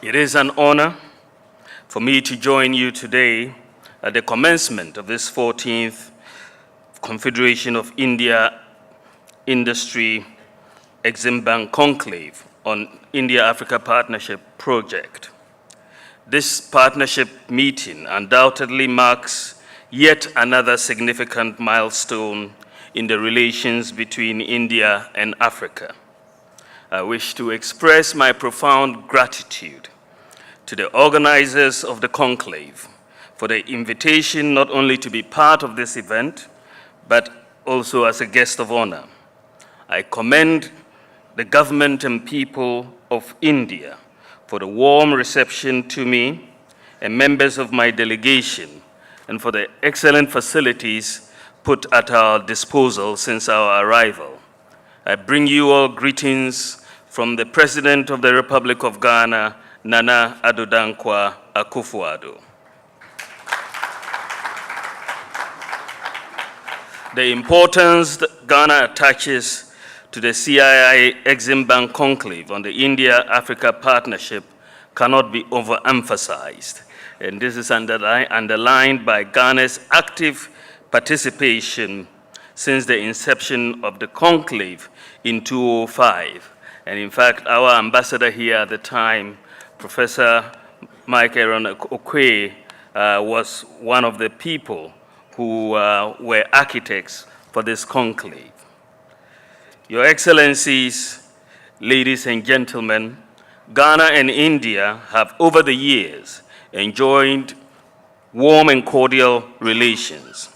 It is an honor for me to join you today at the commencement of this 14th Confederation of India Industry Exim Bank Conclave on India-Africa Partnership Project. This partnership meeting undoubtedly marks yet another significant milestone in the relations between India and Africa. I wish to express my profound gratitude to the organizers of the conclave for the invitation not only to be part of this event, but also as a guest of honor. I commend the government and people of India for the warm reception to me and members of my delegation, and for the excellent facilities put at our disposal since our arrival. I bring you all greetings from the President of the Republic of Ghana, Nana Addo Dankwa Akufo-Addo. The importance that Ghana attaches to the CII Exim Bank Conclave on the India-Africa Partnership cannot be overemphasized. And this is underlined by Ghana's active participation since the inception of the conclave in 2005. And in fact, our ambassador here at the time, Professor Mike Aaron Okwe, was one of the people who were architects for this conclave. Your Excellencies, ladies and gentlemen, Ghana and India have over the years enjoyed warm and cordial relations.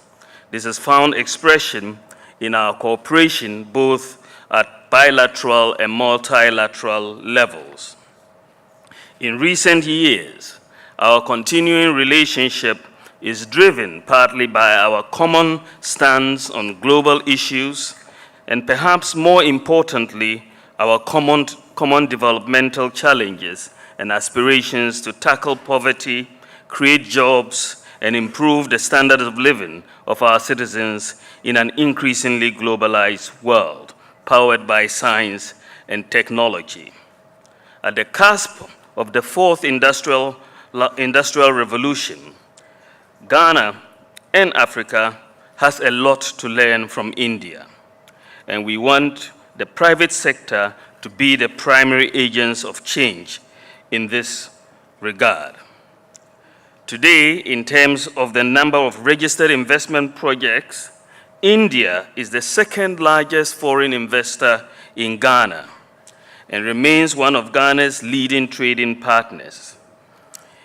This has found expression in our cooperation both at bilateral and multilateral levels. In recent years, our continuing relationship is driven partly by our common stance on global issues, and perhaps more importantly, our common developmental challenges and aspirations to tackle poverty, create jobs, and improve the standard of living of our citizens in an increasingly globalized world, powered by science and technology. At the cusp of the fourth industrial revolution, Ghana and Africa has a lot to learn from India, and we want the private sector to be the primary agents of change in this regard. Today, in terms of the number of registered investment projects, India is the second largest foreign investor in Ghana and remains one of Ghana's leading trading partners.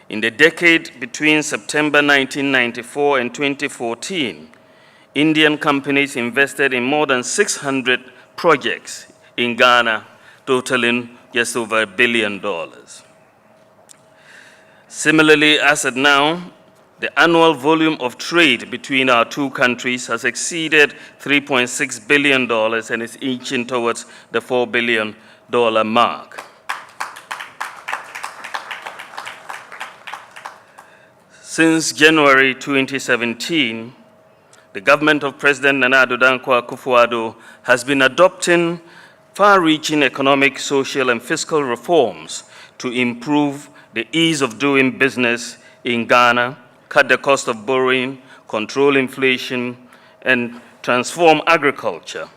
In the decade between September 1994 and 2014, Indian companies invested in more than 600 projects in Ghana, totaling just over $1 billion. Similarly, as of now, the annual volume of trade between our two countries has exceeded $3.6 billion and is inching towards the $4 billion mark. Since January 2017, the government of President Nana Addo Dankwa Akufo-Addo has been adopting far-reaching economic, social, and fiscal reforms to improve the ease of doing business in Ghana, cut the cost of borrowing, control inflation, and transform agriculture.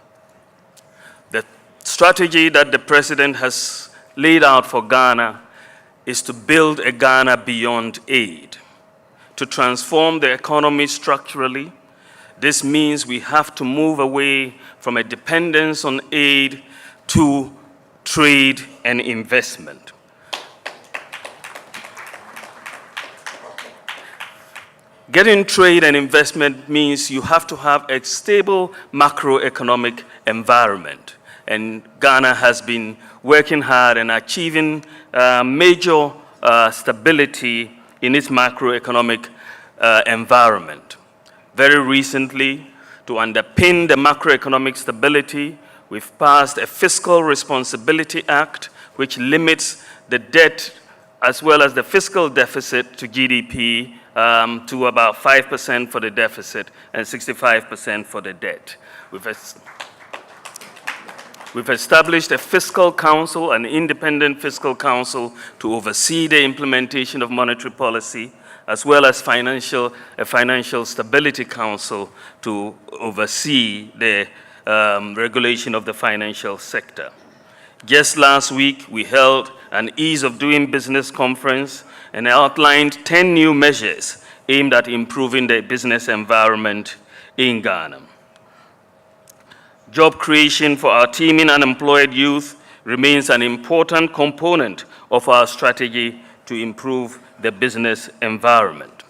The strategy that the president has laid out for Ghana is to build a Ghana beyond aid, to transform the economy structurally. This means we have to move away from a dependence on aid to trade and investment. Getting trade and investment means you have to have a stable macroeconomic environment. And Ghana has been working hard and achieving major stability in its macroeconomic environment. Very recently, to underpin the macroeconomic stability, we've passed a Fiscal Responsibility Act, which limits the debt as well as the fiscal deficit to GDP to about 5% for the deficit and 65% for the debt. We've established a fiscal council, an independent fiscal council, to oversee the implementation of monetary policy, as well as a financial stability council to oversee the regulation of the financial sector. Just last week, we held an Ease of Doing Business conference and outlined 10 new measures aimed at improving the business environment in Ghana. Job creation for our teeming unemployed youth remains an important component of our strategy to improve the business environment.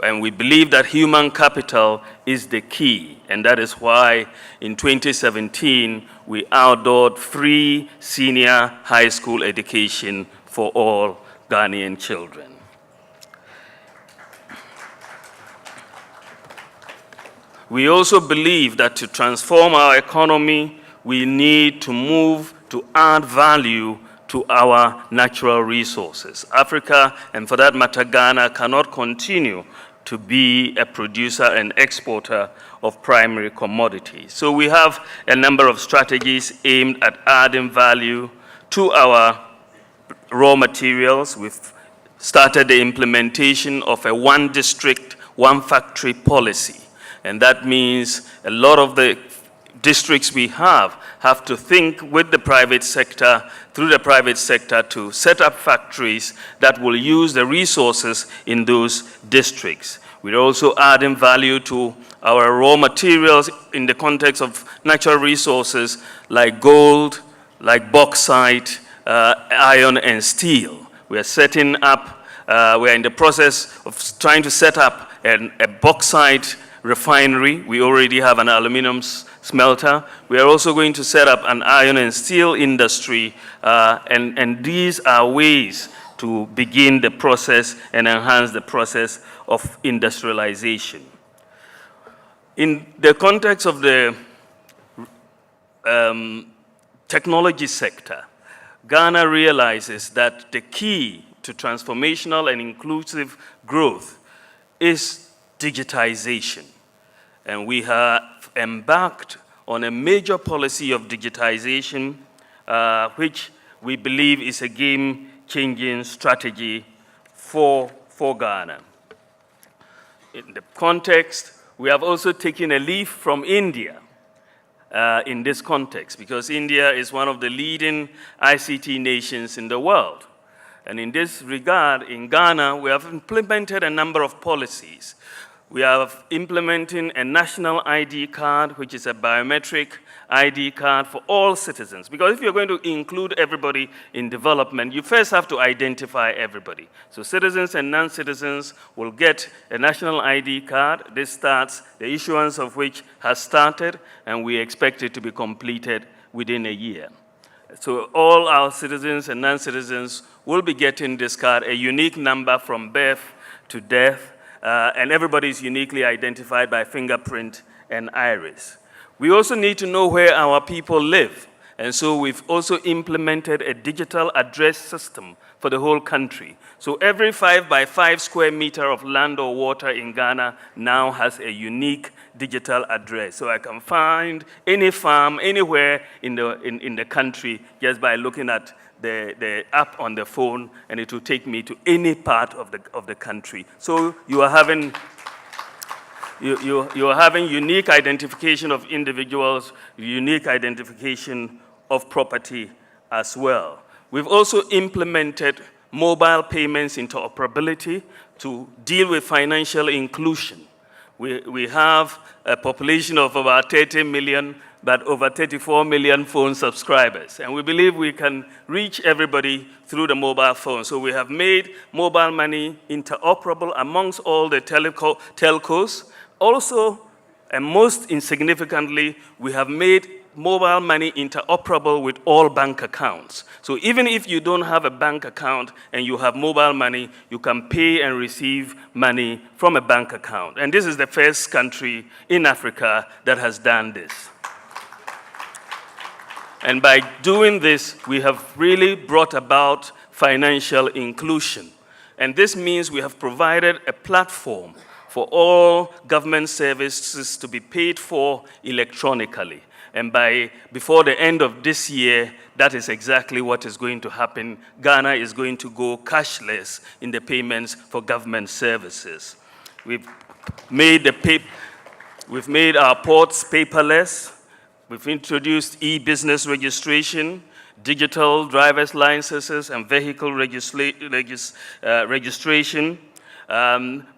And we believe that human capital is the key, and that is why in 2017, we outlawed free senior high school education for all Ghanaian children. We also believe that to transform our economy, we need to move to add value to our natural resources. Africa, and for that matter, Ghana, cannot continue to be a producer and exporter of primary commodities. So we have a number of strategies aimed at adding value to our raw materials. We've started the implementation of a one district, one factory policy. And that means a lot of the districts we have to think with the private sector, through the private sector, to set up factories that will use the resources in those districts. We're also adding value to our raw materials in the context of natural resources like gold, like bauxite, iron, and steel. We are setting up, we're in the process of trying to set up a bauxite refinery. We already have an aluminum smelter. We are also going to set up an iron and steel industry, and these are ways to begin the process and enhance the process of industrialization. In the context of the technology sector, Ghana realizes that the key to transformational and inclusive growth is digitization. And we have embarked on a major policy of digitization, which we believe is a game-changing strategy for Ghana. In the context, we have also taken a leaf from India in this context, because India is one of the leading ICT nations in the world. And in this regard, in Ghana, we have implemented a number of policies. We are implementing a national ID card, which is a biometric ID card for all citizens. Because if you're going to include everybody in development, you first have to identify everybody. So citizens and non-citizens will get a national ID card. This starts, the issuance of which has started, and we expect it to be completed within a year. So all our citizens and non-citizens will be getting this card, a unique number from birth to death, and everybody is uniquely identified by fingerprint and iris. We also need to know where our people live, and so we've also implemented a digital address system for the whole country. So every 5 by 5 square meter of land or water in Ghana now has a unique digital address. So I can find any farm anywhere in the country just by looking at the app on the phone, and it will take me to any part of the country. So you are having unique identification of individuals, unique identification of property as well. We've also implemented mobile payments interoperability to deal with financial inclusion. We have a population of about 30 million, but over 34 million phone subscribers. And we believe we can reach everybody through the mobile phone. So we have made mobile money interoperable amongst all the telcos. Also, and most insignificantly, we have made mobile money interoperable with all bank accounts. So even if you don't have a bank account and you have mobile money, you can pay and receive money from a bank account. And this is the first country in Africa that has done this. And by doing this, we have really brought about financial inclusion. And this means we have provided a platform for all government services to be paid for electronically. And before the end of this year, that is exactly what is going to happen. Ghana is going to go cashless in the payments for government services. We've made our ports paperless. We've introduced e-business registration, digital driver's licenses, and vehicle registration.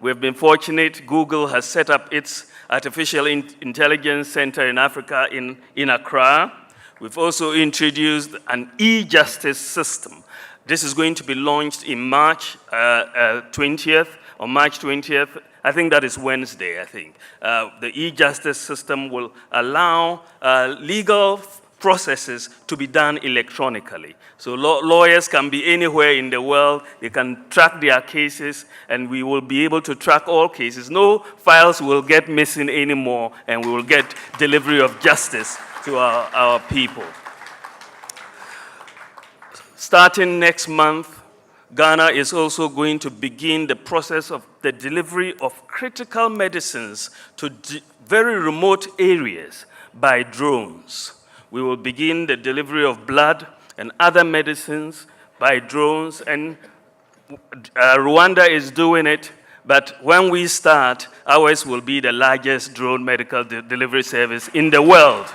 We've been fortunate. Google has set up its artificial intelligence center in Africa in Accra. We've also introduced an e-justice system. This is going to be launched in March 20th, on March 20th. I think that is Wednesday, I think. The e-justice system will allow legal processes to be done electronically. So lawyers can be anywhere in the world, they can track their cases, and we will be able to track all cases. No files will get missing anymore, and we will get delivery of justice to our people. Starting next month, Ghana is also going to begin the process of the delivery of critical medicines to very remote areas by drones. We will begin the delivery of blood and other medicines by drones, and Rwanda is doing it, but when we start, ours will be the largest drone medical delivery service in the world.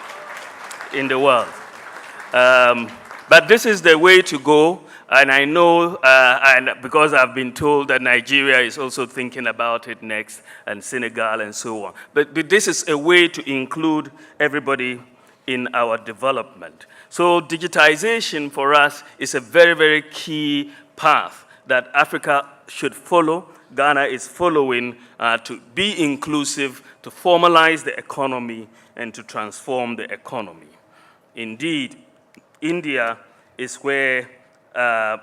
But this is the way to go. And I know, and because I've been told that Nigeria is also thinking about it next, and Senegal and so on. But this is a way to include everybody in our development. So digitization for us is a very, very key path that Africa should follow. Ghana is following to be inclusive, to formalize the economy, and to transform the economy. Indeed, India is where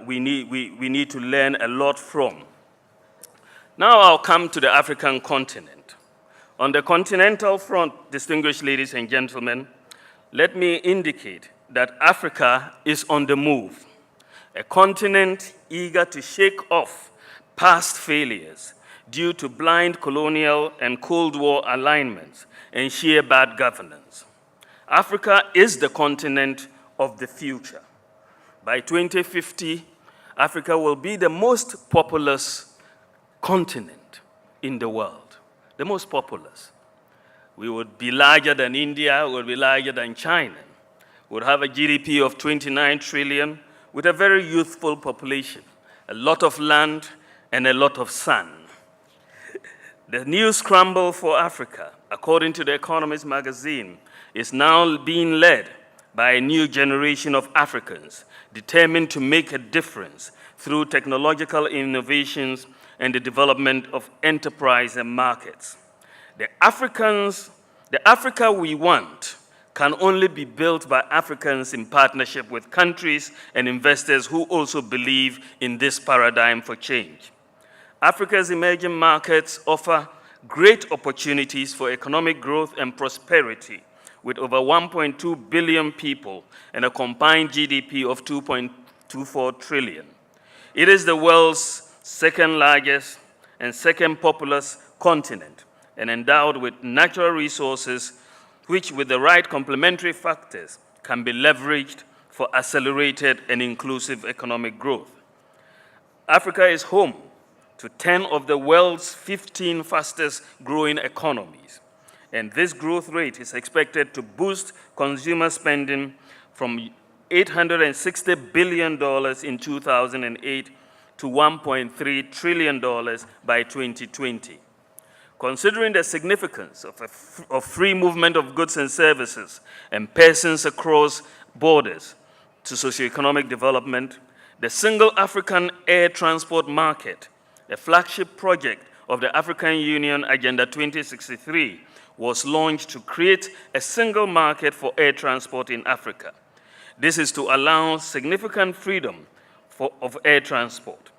we need to learn a lot from. Now I'll come to the African continent. On the continental front, distinguished ladies and gentlemen, let me indicate that Africa is on the move, a continent eager to shake off past failures due to blind colonial and Cold War alignments and sheer bad governance. Africa is the continent of the future. By 2050, Africa will be the most populous continent in the world, the most populous. We would be larger than India, we would be larger than China. We would have a GDP of 29 trillion with a very youthful population, a lot of land and a lot of sun. The new scramble for Africa, according to The Economist magazine, is now being led by a new generation of Africans determined to make a difference through technological innovations and the development of enterprise and markets. The Africa we want can only be built by Africans in partnership with countries and investors who also believe in this paradigm for change. Africa's emerging markets offer great opportunities for economic growth and prosperity, with over 1.2 billion people and a combined GDP of 2.24 trillion. It is the world's second largest and second populous continent, and endowed with natural resources which, with the right complementary factors, can be leveraged for accelerated and inclusive economic growth. Africa is home to 10 of the world's 15 fastest growing economies. And this growth rate is expected to boost consumer spending from $860 billion in 2008 to $1.3 trillion by 2020. Considering the significance of free movement of goods and services and persons across borders to socioeconomic development, the Single African Air Transport Market, a flagship project of the African Union Agenda 2063, was launched to create a single market for air transport in Africa. This is to allow significant freedom of air transport.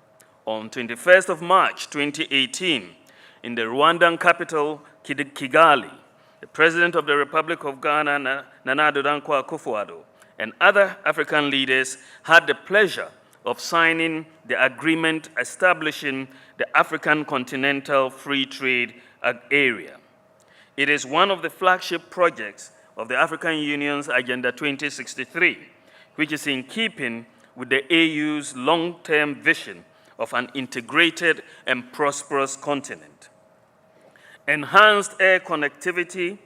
On 21st of March 2018, in the Rwandan capital, Kigali, the President of the Republic of Ghana, Nana Addo Dankwa Akufo-Addo, and other African leaders had the pleasure of signing the agreement establishing the African Continental Free Trade Area. It is one of the flagship projects of the African Union's Agenda 2063, which is in keeping with the AU's long-term vision of an integrated and prosperous continent. Enhanced air connectivity,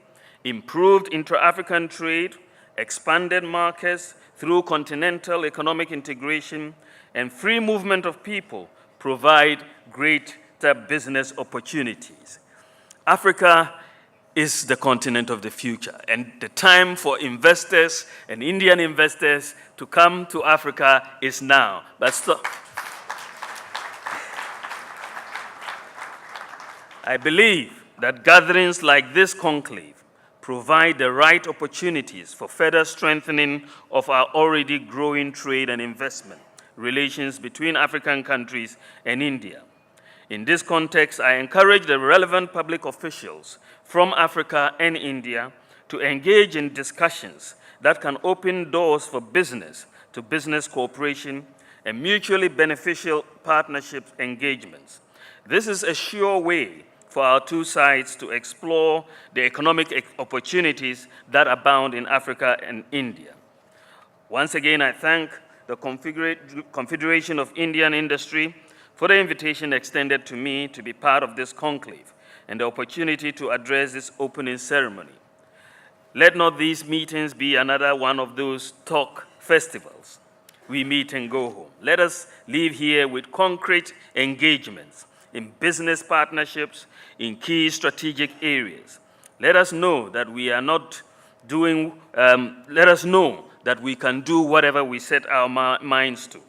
improved intra-African trade, expanded markets through continental economic integration, and free movement of people provide greater business opportunities. Africa is the continent of the future, and the time for investors and Indian investors to come to Africa is now. I believe that gatherings like this conclave provide the right opportunities for further strengthening of our already growing trade and investment relations between African countries and India. In this context, I encourage the relevant public officials from Africa and India to engage in discussions that can open doors for business-to-business cooperation and mutually beneficial partnership engagements. This is a sure way for our two sides to explore the economic opportunities that abound in Africa and India. Once again, I thank the Confederation of Indian Industry for the invitation extended to me to be part of this conclave and the opportunity to address this opening ceremony. Let not these meetings be another one of those talk festivals. We meet and go home. Let us leave here with concrete engagements in business partnerships in key strategic areas. Let us know that we are not doing, let us know that we can do whatever we set our minds to.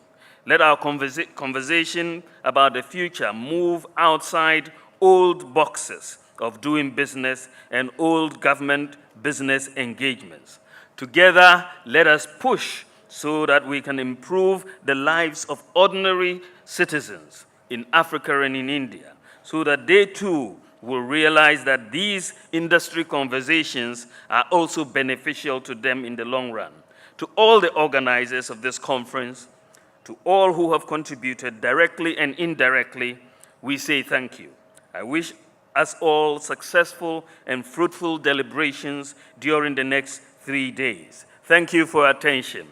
Let our conversation about the future move outside old boxes of doing business and old government business engagements. Together, let us push so that we can improve the lives of ordinary citizens in Africa and in India, so that they too will realize that these industry conversations are also beneficial to them in the long run. To all the organizers of this conference, to all who have contributed directly and indirectly, we say thank you. I wish us all successful and fruitful deliberations during the next 3 days. Thank you for your attention.